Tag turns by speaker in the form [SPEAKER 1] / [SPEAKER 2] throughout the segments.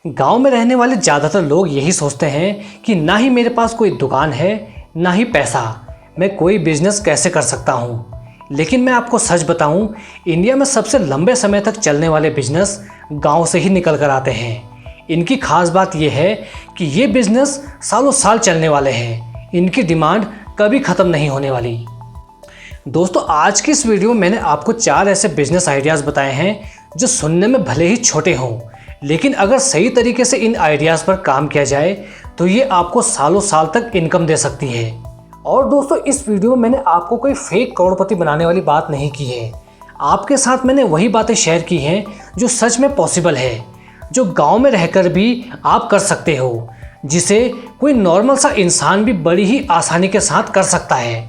[SPEAKER 1] गांव में रहने वाले ज़्यादातर लोग यही सोचते हैं कि ना ही मेरे पास कोई दुकान है, ना ही पैसा, मैं कोई बिजनेस कैसे कर सकता हूँ। लेकिन मैं आपको सच बताऊँ, इंडिया में सबसे लंबे समय तक चलने वाले बिजनेस गांव से ही निकल कर आते हैं। इनकी खास बात यह है कि ये बिजनेस सालों साल चलने वाले हैं। इनकी डिमांड कभी ख़त्म नहीं होने वाली। दोस्तों, आज की इस वीडियो में मैंने आपको 4 ऐसे बिजनेस आइडियाज़ बताए हैं जो सुनने में भले ही छोटे हों, लेकिन अगर सही तरीके से इन आइडियाज़ पर काम किया जाए तो ये आपको सालों साल तक इनकम दे सकती है। और दोस्तों, इस वीडियो में मैंने आपको कोई फेक करोड़पति बनाने वाली बात नहीं की है। आपके साथ मैंने वही बातें शेयर की हैं जो सच में पॉसिबल है, जो गांव में रहकर भी आप कर सकते हो, जिसे कोई नॉर्मल सा इंसान भी बड़ी ही आसानी के साथ कर सकता है।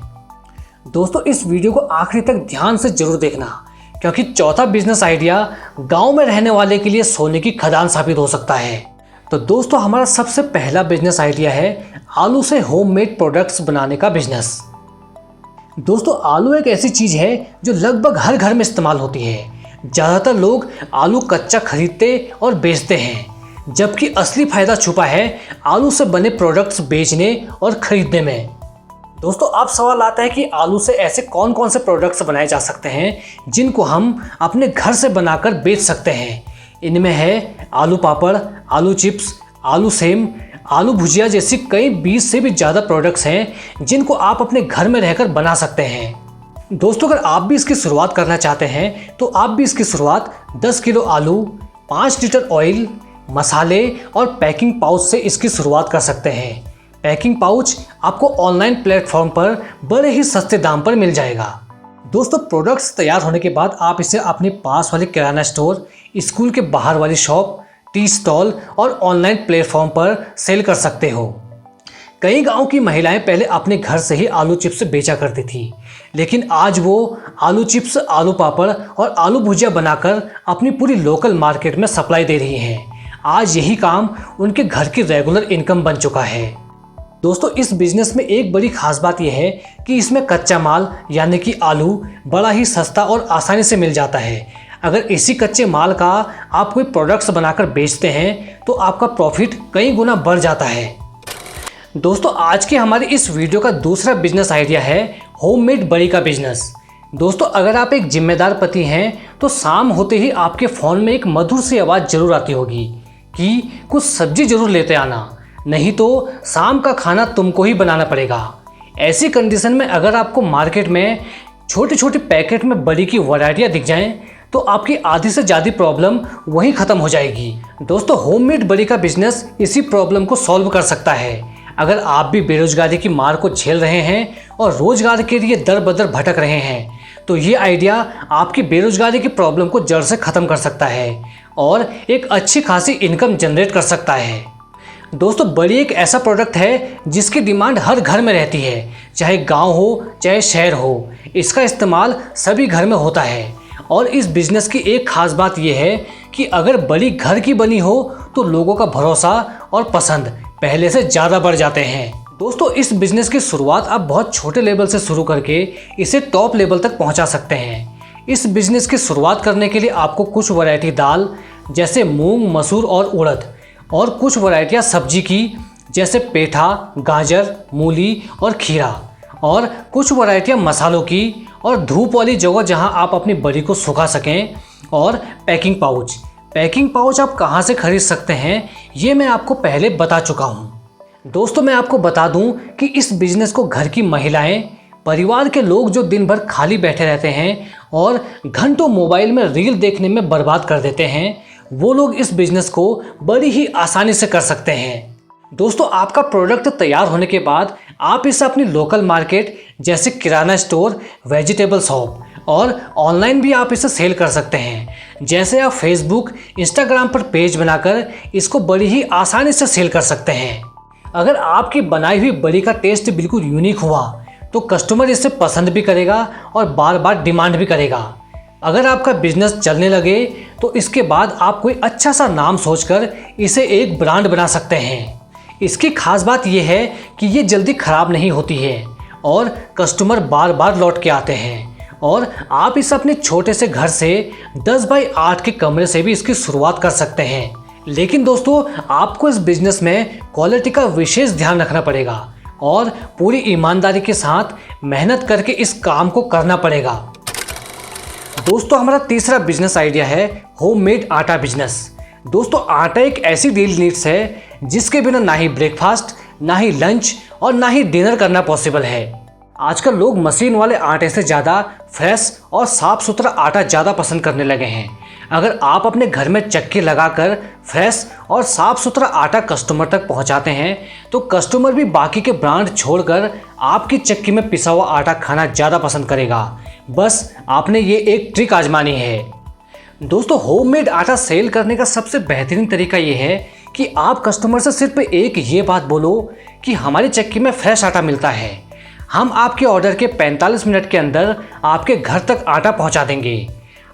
[SPEAKER 1] दोस्तों, इस वीडियो को आखिरी तक ध्यान से जरूर देखना, क्योंकि चौथा बिजनेस आइडिया गांव में रहने वाले के लिए सोने की खदान साबित हो सकता है। तो दोस्तों, हमारा सबसे पहला बिजनेस आइडिया है आलू से होममेड प्रोडक्ट्स बनाने का बिजनेस। दोस्तों, आलू एक ऐसी चीज़ है जो लगभग हर घर में इस्तेमाल होती है। ज़्यादातर लोग आलू कच्चा खरीदते और बेचते हैं, जबकि असली फायदा छुपा है आलू से बने प्रोडक्ट्स बेचने और खरीदने में। दोस्तों, अब सवाल आता है कि आलू से ऐसे कौन कौन से प्रोडक्ट्स बनाए जा सकते हैं जिनको हम अपने घर से बनाकर बेच सकते हैं। इनमें है आलू पापड़, आलू चिप्स, आलू सेम, आलू भुजिया जैसी कई 20 से भी ज़्यादा प्रोडक्ट्स हैं जिनको आप अपने घर में रहकर बना सकते हैं। दोस्तों, अगर आप भी इसकी शुरुआत करना चाहते हैं तो आप भी इसकी शुरुआत 10 किलो आलू, 5 लीटर ऑयल, मसाले और पैकिंग पाउच से इसकी शुरुआत कर सकते हैं। पैकिंग पाउच आपको ऑनलाइन प्लेटफॉर्म पर बड़े ही सस्ते दाम पर मिल जाएगा। दोस्तों, प्रोडक्ट्स तैयार होने के बाद आप इसे अपने पास वाले किराना स्टोर, स्कूल के बाहर वाली शॉप, टी स्टॉल और ऑनलाइन प्लेटफॉर्म पर सेल कर सकते हो। कई गांव की महिलाएं पहले अपने घर से ही आलू चिप्स बेचा करती थी, लेकिन आज वो आलू चिप्स, आलू पापड़ और आलू भुजिया बनाकर अपनी पूरी लोकल मार्केट में सप्लाई दे रही हैं। आज यही काम उनके घर की रेगुलर इनकम बन चुका है। दोस्तों, इस बिजनेस में एक बड़ी खास बात यह है कि इसमें कच्चा माल यानी कि आलू बड़ा ही सस्ता और आसानी से मिल जाता है। अगर इसी कच्चे माल का आप कोई प्रोडक्ट्स बनाकर बेचते हैं तो आपका प्रॉफिट कई गुना बढ़ जाता है। दोस्तों, आज के हमारे इस वीडियो का दूसरा बिजनेस आइडिया है होममेड बड़ी का बिजनेस। दोस्तों, अगर आप एक जिम्मेदार पति हैं तो शाम होते ही आपके फ़ोन में एक मधुर सी आवाज़ जरूर आती होगी कि कुछ सब्जी जरूर लेते आना, नहीं तो शाम का खाना तुमको ही बनाना पड़ेगा। ऐसी कंडीशन में अगर आपको मार्केट में छोटे छोटे पैकेट में बड़ी की वैरायटियाँ दिख जाएं तो आपकी आधी से ज़्यादा प्रॉब्लम वहीं ख़त्म हो जाएगी। दोस्तों, होममेड बड़ी का बिजनेस इसी प्रॉब्लम को सॉल्व कर सकता है। अगर आप भी बेरोजगारी की मार को झेल रहे हैं और रोजगार के लिए दर बदर भटक रहे हैं तो ये आइडिया आपकी बेरोजगारी की प्रॉब्लम को जड़ से ख़त्म कर सकता है और एक अच्छी खासी इनकम जनरेट कर सकता है। दोस्तों, बड़ी एक ऐसा प्रोडक्ट है जिसकी डिमांड हर घर में रहती है, चाहे गांव हो चाहे शहर हो। इसका इस्तेमाल सभी घर में होता है और इस बिज़नेस की एक ख़ास बात यह है कि अगर बड़ी घर की बनी हो तो लोगों का भरोसा और पसंद पहले से ज़्यादा बढ़ जाते हैं। दोस्तों, इस बिज़नेस की शुरुआत आप बहुत छोटे लेवल से शुरू करके इसे टॉप लेवल तक पहुंचा सकते हैं। इस बिज़नेस की शुरुआत करने के लिए आपको कुछ वैरायटी दाल जैसे मूंग, मसूर और उड़द और कुछ वैरायटियाँ सब्जी की जैसे पेठा, गाजर, मूली और खीरा और कुछ वैरायटियाँ मसालों की और धूप वाली जगह जहाँ आप अपनी बड़ी को सुखा सकें और पैकिंग पाउच। पैकिंग पाउच आप कहाँ से खरीद सकते हैं ये मैं आपको पहले बता चुका हूँ। दोस्तों, मैं आपको बता दूँ कि इस बिज़नेस को घर की महिलाएं, परिवार के लोग जो दिन भर खाली बैठे रहते हैं और घंटों मोबाइल में रील देखने में बर्बाद कर देते हैं, वो लोग इस बिज़नेस को बड़ी ही आसानी से कर सकते हैं। दोस्तों, आपका प्रोडक्ट तैयार होने के बाद आप इसे अपनी लोकल मार्केट जैसे किराना स्टोर, वेजिटेबल शॉप और ऑनलाइन भी आप इसे सेल कर सकते हैं। जैसे आप फेसबुक, इंस्टाग्राम पर पेज बनाकर इसको बड़ी ही आसानी से सेल कर सकते हैं। अगर आपकी बनाई हुई बड़ी का टेस्ट बिल्कुल यूनिक हुआ तो कस्टमर इसे पसंद भी करेगा और बार बार डिमांड भी करेगा। अगर आपका बिजनेस चलने लगे तो इसके बाद आप कोई अच्छा सा नाम सोचकर इसे एक ब्रांड बना सकते हैं। इसकी खास बात यह है कि ये जल्दी ख़राब नहीं होती है और कस्टमर बार बार लौट के आते हैं और आप इस अपने छोटे से घर से 10 बाई 8 के कमरे से भी इसकी शुरुआत कर सकते हैं। लेकिन दोस्तों आपको इस बिजनेस में क्वालिटी का विशेष ध्यान रखना पड़ेगा और पूरी ईमानदारी के साथ मेहनत करके इस काम को करना पड़ेगा। दोस्तों हमारा तीसरा बिजनेस आइडिया है होममेड आटा बिजनेस। दोस्तों आटा एक ऐसी डेली नीड्स है जिसके बिना ना ही ब्रेकफास्ट, ना ही लंच और ना ही डिनर करना पॉसिबल है। आजकल लोग मशीन वाले आटे से ज़्यादा फ्रेश और साफ़ सुथरा आटा ज़्यादा पसंद करने लगे हैं। अगर आप अपने घर में चक्की लगाकर फ्रेश और साफ़ सुथरा आटा कस्टमर तक पहुंचाते हैं तो कस्टमर भी बाकी के ब्रांड छोड़कर आपकी चक्की में पिसा हुआ आटा खाना ज़्यादा पसंद करेगा। बस आपने ये एक ट्रिक आजमानी है। दोस्तों होममेड आटा सेल करने का सबसे बेहतरीन तरीका ये है कि आप कस्टमर से सिर्फ एक ये बात बोलो कि हमारी चक्की में फ्रेश आटा मिलता है। हम आपके ऑर्डर के 45 मिनट के अंदर आपके घर तक आटा पहुंचा देंगे।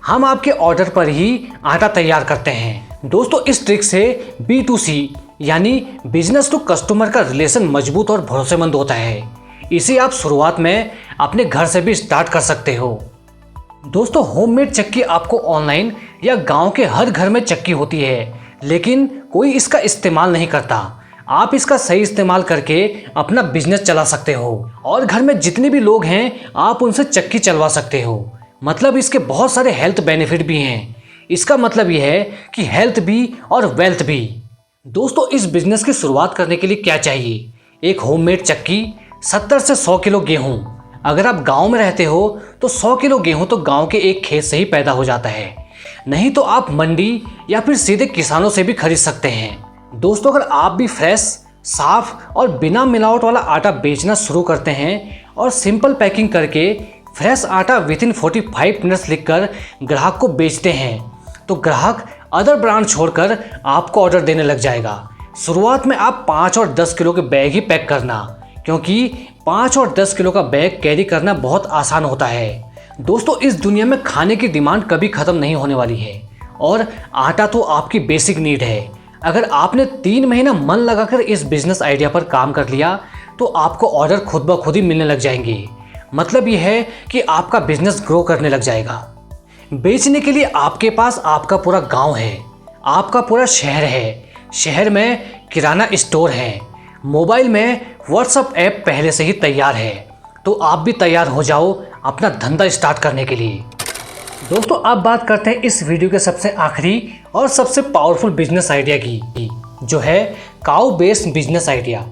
[SPEAKER 1] हम आपके ऑर्डर पर ही आटा तैयार करते हैं। दोस्तों इस ट्रिक से B2C यानी बिजनेस टू कस्टमर का रिलेशन मजबूत और भरोसेमंद होता है। इसे आप शुरुआत में अपने घर से भी स्टार्ट कर सकते हो। दोस्तों होममेड चक्की आपको ऑनलाइन या गांव के हर घर में चक्की होती है, लेकिन कोई इसका इस्तेमाल नहीं करता। आप इसका सही इस्तेमाल करके अपना बिजनेस चला सकते हो और घर में जितने भी लोग हैं आप उनसे चक्की चलवा सकते हो। मतलब इसके बहुत सारे हेल्थ बेनिफिट भी हैं। इसका मतलब यह है कि हेल्थ भी और वेल्थ भी। दोस्तों इस बिजनेस की शुरुआत करने के लिए क्या चाहिए? एक होममेड चक्की, 70 से 100 किलो गेहूँ। अगर आप गांव में रहते हो तो 100 किलो गेहूँ तो गांव के एक खेत से ही पैदा हो जाता है, नहीं तो आप मंडी या फिर सीधे किसानों से भी खरीद सकते हैं। दोस्तों अगर आप भी फ्रेश, साफ और बिना मिलावट वाला आटा बेचना शुरू करते हैं और सिंपल पैकिंग करके फ्रेश आटा विथिन 45 मिनट्स लिखकर ग्राहक को बेचते हैं तो ग्राहक अदर ब्रांड छोड़कर आपको ऑर्डर देने लग जाएगा। शुरुआत में आप 5 और 10 किलो के बैग ही पैक करना, क्योंकि 5 और 10 किलो का बैग कैरी करना बहुत आसान होता है। दोस्तों इस दुनिया में खाने की डिमांड कभी ख़त्म नहीं होने वाली है और आटा तो आपकी बेसिक नीड है। अगर आपने 3 महीना मन लगाकर इस बिजनेस आइडिया पर काम कर लिया तो आपको ऑर्डर खुद ब खुद ही मिलने लग जाएंगे। मतलब यह है कि आपका बिजनेस ग्रो करने लग जाएगा। बेचने के लिए आपके पास आपका पूरा गांव है, आपका पूरा शहर है। शहर में किराना स्टोर है, मोबाइल में व्हाट्सएप ऐप पहले से ही तैयार है। तो आप भी तैयार हो जाओ अपना धंधा स्टार्ट करने के लिए। दोस्तों अब बात करते हैं इस वीडियो के सबसे आखिरी और सबसे पावरफुल बिजनेस आइडिया की, जो है काऊ बेस्ड बिजनेस आइडिया।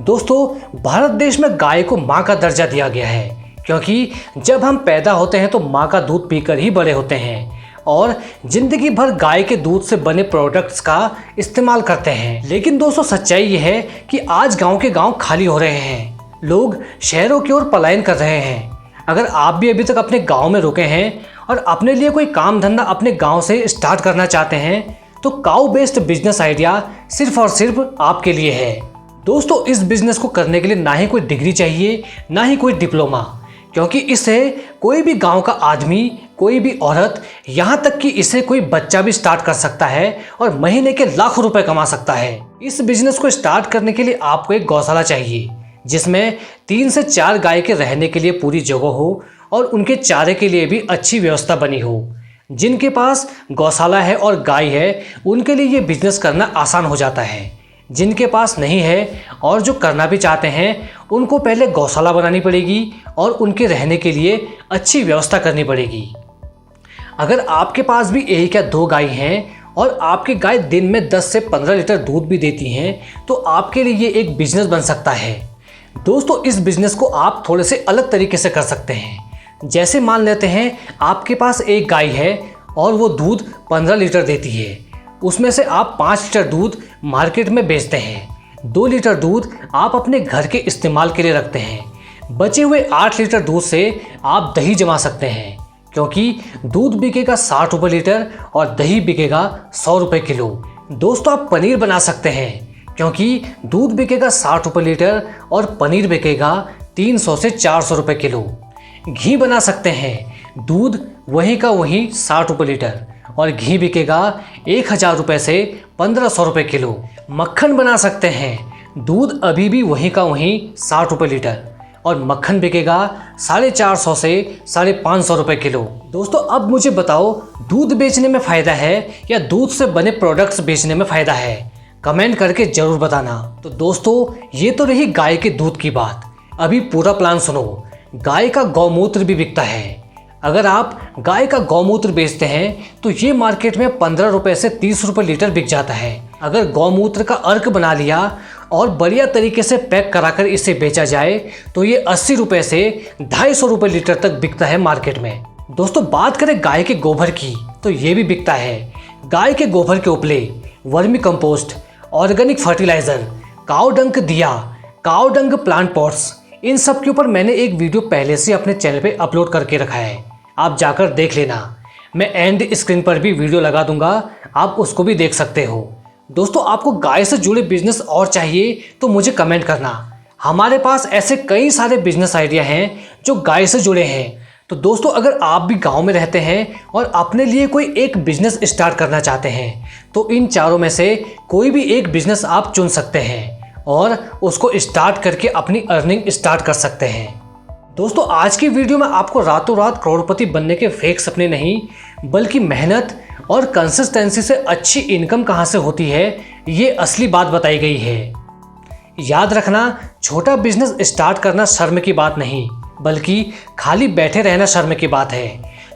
[SPEAKER 1] दोस्तों भारत देश में गाय को माँ का दर्जा दिया गया है, क्योंकि जब हम पैदा होते हैं तो माँ का दूध पीकर ही बड़े होते हैं और जिंदगी भर गाय के दूध से बने प्रोडक्ट्स का इस्तेमाल करते हैं। लेकिन दोस्तों सच्चाई ये है कि आज गांव के गांव खाली हो रहे हैं, लोग शहरों की ओर पलायन कर रहे हैं। अगर आप भी अभी तक अपने गांव में रुके हैं और अपने लिए कोई काम धंधा अपने गांव से स्टार्ट करना चाहते हैं तो काऊ बेस्ड बिजनेस आइडिया सिर्फ और सिर्फ आपके लिए है। दोस्तों इस बिजनेस को करने के लिए ना ही कोई डिग्री चाहिए, ना ही कोई डिप्लोमा, क्योंकि इससे कोई भी गांव का आदमी, कोई भी औरत, यहाँ तक कि इसे कोई बच्चा भी स्टार्ट कर सकता है और महीने के लाखों रुपए कमा सकता है। इस बिजनेस को स्टार्ट करने के लिए आपको एक गौशाला चाहिए जिसमें 3 से 4 गाय के रहने के लिए पूरी जगह हो और उनके चारे के लिए भी अच्छी व्यवस्था बनी हो। जिनके पास गौशाला है और गाय है उनके लिए ये बिजनेस करना आसान हो जाता है। जिनके पास नहीं है और जो करना भी चाहते हैं उनको पहले गौशाला बनानी पड़ेगी और उनके रहने के लिए अच्छी व्यवस्था करनी पड़ेगी। अगर आपके पास भी 1 या 2 गाय हैं और आपकी गाय दिन में 10 से 15 लीटर दूध भी देती हैं तो आपके लिए ये एक बिजनेस बन सकता है। दोस्तों इस बिजनेस को आप थोड़े से अलग तरीके से कर सकते हैं। जैसे मान लेते हैं आपके पास एक गाय है और वो दूध 15 लीटर देती है, उसमें से आप 5 लीटर दूध मार्केट में बेचते हैं, 2 लीटर दूध आप अपने घर के इस्तेमाल के लिए रखते हैं। बचे हुए 8 लीटर दूध से आप दही जमा सकते हैं, क्योंकि दूध बिकेगा 60 रुपये लीटर और दही बिकेगा 100 रुपये किलो। दोस्तों आप पनीर बना सकते हैं, क्योंकि दूध बिकेगा 60 रुपये लीटर और पनीर बिकेगा 300 से 400 रुपये किलो। घी बना सकते हैं, दूध वहीं का वहीं 60 रुपये लीटर और घी बिकेगा 1000 रुपये से 1500 रुपये किलो। मक्खन बना सकते हैं, दूध अभी भी वहीं का वहीं 60 रुपये लीटर और मक्खन बिकेगा 450 से 550 रुपये किलो। दोस्तों अब मुझे बताओ, दूध बेचने में फ़ायदा है या दूध से बने प्रोडक्ट्स बेचने में फ़ायदा है? कमेंट करके ज़रूर बताना। तो दोस्तों ये तो रही गाय के दूध की बात, अभी पूरा प्लान सुनो। गाय का गौमूत्र भी बिकता है। अगर आप गाय का गौमूत्र बेचते हैं तो ये मार्केट में 15 रुपये से 30 रुपये लीटर बिक जाता है। अगर गौमूत्र का अर्क बना लिया और बढ़िया तरीके से पैक कराकर इसे बेचा जाए तो ये 80 रुपये से 250 रुपये लीटर तक बिकता है मार्केट में। दोस्तों बात करें गाय के गोबर की तो ये भी बिकता है। गाय के गोबर के उपले, वर्मी कंपोस्ट, ऑर्गेनिक फर्टिलाइज़र, काऊ डंक दिया, काऊ डंक प्लांट पॉट्स, इन सब के ऊपर मैंने एक वीडियो पहले से अपने चैनल पे अपलोड करके रखा है, आप जाकर देख लेना। मैं एंड स्क्रीन पर भी वीडियो लगा दूंगा, आप उसको भी देख सकते हो। दोस्तों आपको गाय से जुड़े बिजनेस और चाहिए तो मुझे कमेंट करना। हमारे पास ऐसे कई सारे बिजनेस आइडिया हैं जो गाय से जुड़े हैं। तो दोस्तों अगर आप भी गांव में रहते हैं और अपने लिए कोई एक बिजनेस स्टार्ट करना चाहते हैं तो इन चारों में से कोई भी एक बिजनेस आप चुन सकते हैं और उसको स्टार्ट करके अपनी अर्निंग स्टार्ट कर सकते हैं। दोस्तों आज की वीडियो में आपको रातों रात करोड़पति बनने के फेक सपने नहीं, बल्कि मेहनत और कंसिस्टेंसी से अच्छी इनकम कहां से होती है ये असली बात बताई गई है। याद रखना, छोटा बिजनेस स्टार्ट करना शर्म की बात नहीं, बल्कि खाली बैठे रहना शर्म की बात है।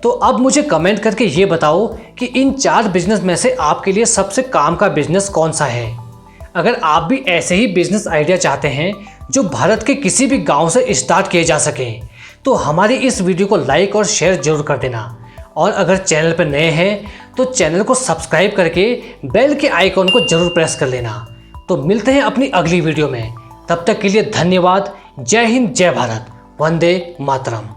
[SPEAKER 1] तो अब मुझे कमेंट करके ये बताओ कि इन 4 बिजनेस में से आपके लिए सबसे काम का बिजनेस कौन सा है। अगर आप भी ऐसे ही बिजनेस आइडिया चाहते हैं जो भारत के किसी भी गांव से स्टार्ट किए जा सकें तो हमारी इस वीडियो को लाइक और शेयर जरूर कर देना। और अगर चैनल पर नए हैं तो चैनल को सब्सक्राइब करके बेल के आइकॉन को जरूर प्रेस कर लेना। तो मिलते हैं अपनी अगली वीडियो में, तब तक के लिए धन्यवाद। जय हिंद, जय भारत, वंदे मातरम।